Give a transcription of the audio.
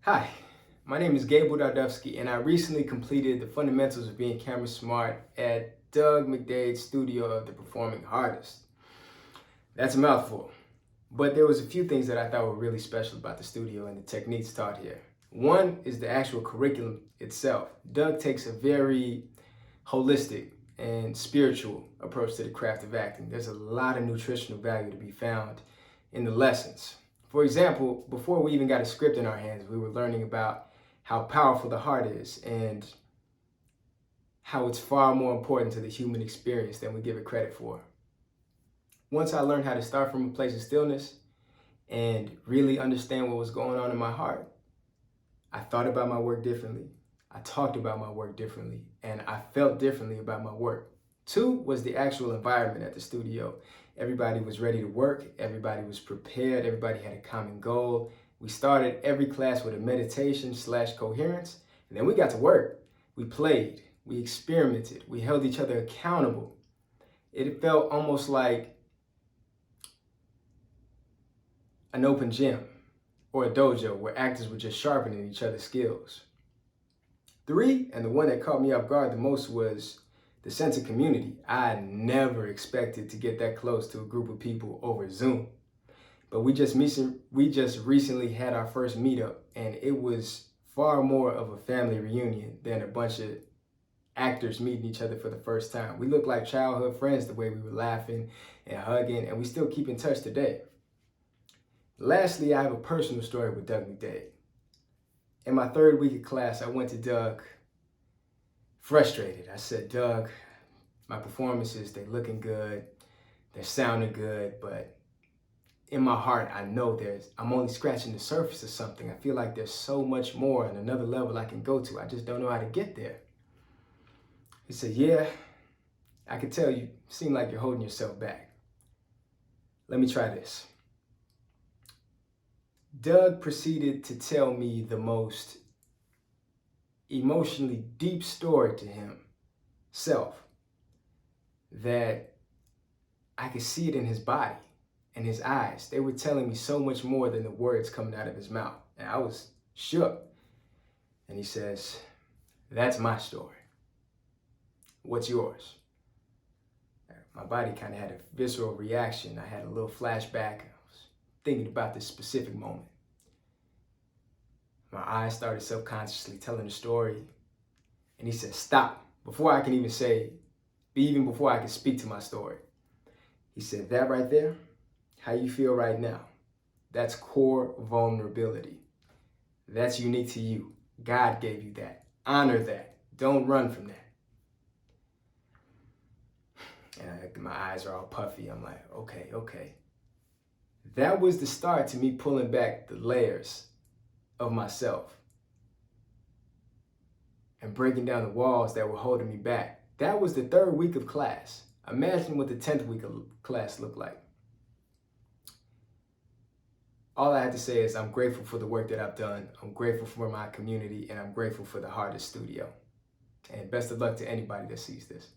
Hi, my name is Gabel Dardovski, and I recently completed the fundamentals of being camera smart at Doug McDade Studio of the Performing HeArtist. That's a mouthful, but there was a few things that I thought were really special about the studio and the techniques taught here. One is the actual curriculum itself. Doug takes a very holistic and spiritual approach to the craft of acting. There's a lot of nutritional value to be found in the lessons. For example, before we even got a script in our hands, we were learning about how powerful the heart is and how it's far more important to the human experience than we give it credit for. Once I learned how to start from a place of stillness and really understand what was going on in my heart, I thought about my work differently. I talked about my work differently, and I felt differently about my work. Two was the actual environment at the studio. Everybody was ready to work. Everybody was prepared. Everybody had a common goal. We started every class with a meditation/coherence, and then we got to work. We played. We experimented. We held each other accountable. It felt almost like an open gym or a dojo where actors were just sharpening each other's skills. Three, and the one that caught me off guard the most, was the sense of community. I never expected to get that close to a group of people over Zoom. But we just recently had our first meetup, and it was far more of a family reunion than a bunch of actors meeting each other for the first time. We looked like childhood friends the way we were laughing and hugging, and we still keep in touch today. Lastly, I have a personal story with Doug McDade. In my third week of class, I went to Doug frustrated. I said, Doug, my performances, they're looking good, they're sounding good, but in my heart, I know I'm only scratching the surface of something. I feel like there's so much more and another level I can go to. I just don't know how to get there. He said, yeah, I can tell you seem like you're holding yourself back. Let me try this. Doug proceeded to tell me the most emotionally deep story to himself that I could see it in his body and his eyes. They were telling me so much more than the words coming out of his mouth. And I was shook. And he says, that's my story. What's yours? My body kind of had a visceral reaction. I had a little flashback. I was thinking about this specific moment. My eyes started subconsciously telling the story. And he said, stop. Before I can even even before I can speak to my story. He said, that right there, how you feel right now, that's core vulnerability. That's unique to you. God gave you that. Honor that. Don't run from that. And my eyes are all puffy. I'm like, okay. That was the start to me pulling back the layers of myself and breaking down the walls that were holding me back. That was the third week of class. Imagine what the 10th week of class looked like. All I have to say is I'm grateful for the work that I've done. I'm grateful for my community, and I'm grateful for the HeArtist Studio. And best of luck to anybody that sees this.